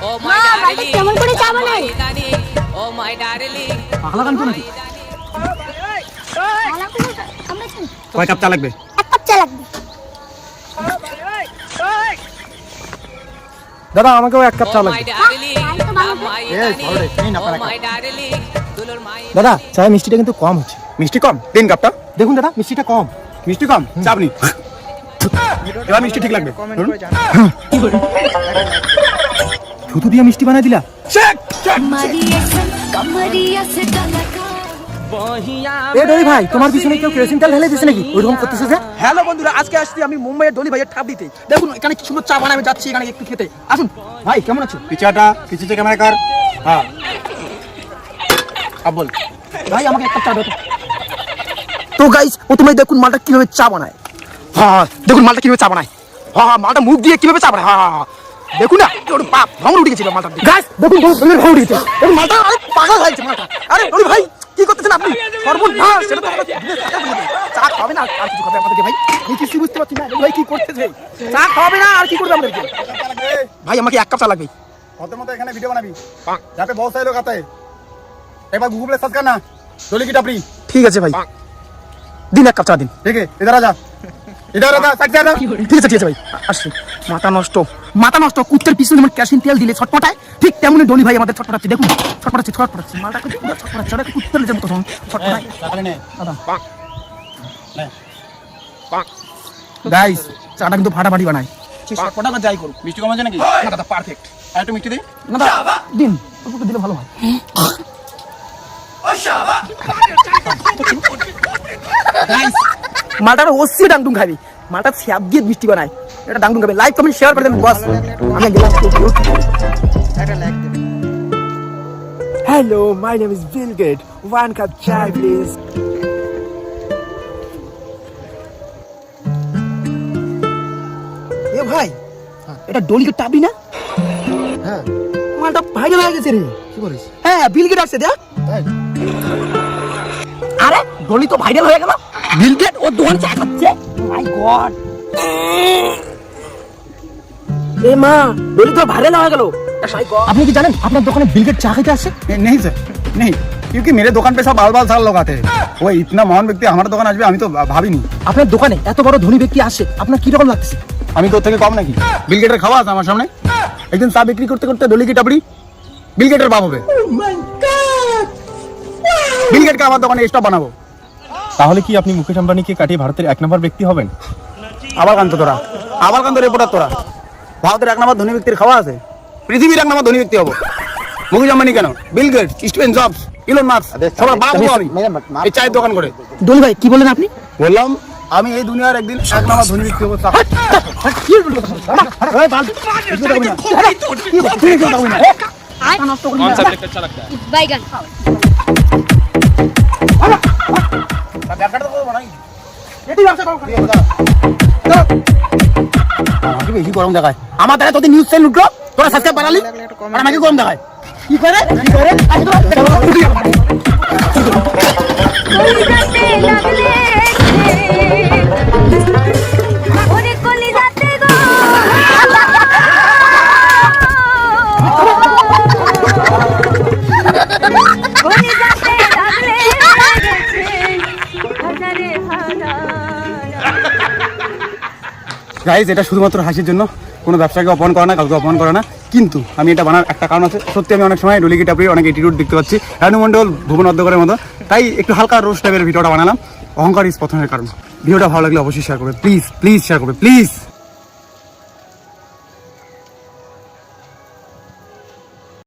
O my darling কেমন করে চা বানাই ও মাই ডার্লিং পাগলা গান তো নাকি কয় কাপ চা লাগবে? এক কাপ চা লাগবে। দাদা আমাকেও এক কাপ চা লাগবে। দাদা চায়ের মিষ্টিটা কিন্তু কম হচ্ছে। মিষ্টি কম? 3 কাপটা দেখুন দাদা, মিষ্টিটা কম। মিষ্টি কম? চাপ নেই, এবার মিষ্টি ঠিক লাগবে। থুতু দিয়ে মিষ্টি বানাই দিলা। ভাই তোমার পিছনে কেউ কেরোসিন তেল ঢেলে দিয়েছে নাকি? ওইরকম করতেছে যে। হ্যালো বন্ধুরা, আজকে আসছি আমি মুম্বাইয়ের ডলি ভাইয়ের ঠাপ দিতে। দেখুন এখানে কি সুন্দর চা বানায়, আমি যাচ্ছি এখানে একটু খেতে। আসুন ভাই, কেমন আছো? পিছাটা পিছিয়ে ক্যামেরা কর। হ্যাঁ আব বল ভাই, আমাকে এক কাপ চা দাও তো। গাইস প্রথমে দেখুন মালটা কিভাবে চা বানায়। হ্যাঁ দেখুন মালটা কিভাবে চা বানায়। হ্যাঁ মালটা মুখ দিয়ে কিভাবে চা বানায়। হ্যাঁ দেখুন না, ওর বাপ ভাঙড় উঠে গেছিল মালটা। গাইস দেখুন ভাঙড় উঠে গেছে। দেখুন মালটা আরে পাগল হয়েছে মালটা। আরে ডলি ভাই কি করতেছেন আপনি? সর্বনাশ, সেটা তো চা খাবে না আর কিছু খাবে আমাদেরকে। ভাই আমি কিছু বুঝতে পারছি না ভাই কি করতেছে। চা খাবে না আর কি করবে আমাদেরকে? ভাই আমাকে এক কাপ চা লাগবে। কত মতো এখানে ভিডিও বানাবি যাতে বহুত সারে লোক আতে। একবার গুগলে সার্চ করনা ডলি কি টাপরি। ঠিক আছে ভাই, দিন এক কাপ চা দিন। ঠিক আছে ইধার আ যা, ইধার আ যা, সাইড যা। ঠিক আছে ভাই আসছি। মাথা নষ্ট, মাথা নষ্ট। কুত্তের পিছনে যেমন কেরোসিন তেল দিলে ছটপটায়, ঠিক তেমনি ডলি ভাই আমাদের ছটপটাচ্ছে। দেখুন ছটপটাচ্ছে মালটা ছটপটাচ্ছে। ওটা কুত্তের যেমন তখন ছটপটায়। গাইস চাটা কিন্তু ফাটাফাটি বানায়। ছটপটা বা যাই করুক, মিষ্টি কম আছে নাকি? না দাদা পারফেক্ট। আর একটু মিষ্টি দে না দাদা দিন, একটু দিলে ভালো হয়। গাইস মালটার ওসি ডাংডুং খাবি। মালটা স্যাপ দিয়ে মিষ্টি বানায়, এটা ডাংডুং খাবে। লাইক কমেন্ট শেয়ার করে দেবেন বস। আমি গেলাম। Hello, my name is Bill Gates. 1 cup chai, please. এ ভাই, এটা ডলিকে টাবি না? হ্যাঁ মালটা ভাইরাল হয়ে গেছে রে। কি বলিস? হ্যাঁ বিল গেট আসছে দেখ। তাই আরে ডলি তো ভাইরাল হয়ে গেল। বিল গেট ওর দোকান চা খাচ্ছে। মাই গড, এ মা ডলি তো ভাইরাল হয়ে গেল। আপনি কি জানেন আপনার দোকানে বিল গেট চা খেতে আসছে? नहीं सर नहीं, क्योंकि मेरे दुकान पे सब बाल बाल साल लोग आते हैं। वो इतना महान व्यक्ति हमारे दुकान আসবে আমি তো ভাবিনি। আপনার দোকানে এত বড় ধনী ব্যক্তি আসে, আপনার কি রকম লাগছে? আমি তোর থেকে কম নাকি? বিল গেটের খাওয়া আছে আমার সামনে। একদিন চা বিক্রি করতে করতে ডলি কি টাপড়ি বিল গেটের বাপ হবে। বিল গেটকে আমার দোকানে স্টপ বানাবো। তাহলে কি আপনি মুকেশ আম্বানিকে কাটিয়ে ভারতের 1 নম্বর ব্যক্তি হবেন? আবার কান্ত তোরা, আবার কান্ত রিপোর্টার তোরা। ভারতের 1 নম্বর ধনী ব্যক্তির খাওয়া আছে, পৃথিবীর 1 নম্বর ধনী ব্যক্তি হবো। মুকেশ আম্বানি কেন, Bill Gates, Steven Jobs, Elon Musk, সবার বাপ হবো আমি এই চায়ের দোকান করে। ডলি ভাই কি বলেন আপনি? বললাম আমি এই দুনিয়ার একদিন 1 নম্বর ধনী ব্যক্তি হবো। বাইগান আমাকে বেশি গরম দেখায়। আমার দ্বারা তোদের নিউজ চ্যানেল উঠলো, তোরা সাবস্ক্রাইব বানালি আর আমাকে গরম দেখায়। কি করে গাইজ, এটা শুধুমাত্র হাসির জন্য, কোনো ব্যবসাকে অপমান করে না, কাউকে অপমান করে না। কিন্তু আমি এটা বানার একটা কারণ আছে। সত্যি আমি অনেক সময় ডলিকি টাপড়ি অনেক অ্যাটিটিউড দেখতে পাচ্ছি, রানু মণ্ডল, ভুবন অধ্যক্ষের মতো। তাই একটু হালকা রোস্ট টাইপের ভিডিওটা বানালাম। অহংকার ইজ পতনের কারণ। ভিডিওটা ভালো লাগলে অবশ্যই শেয়ার করবে, প্লিজ শেয়ার করবে প্লিজ।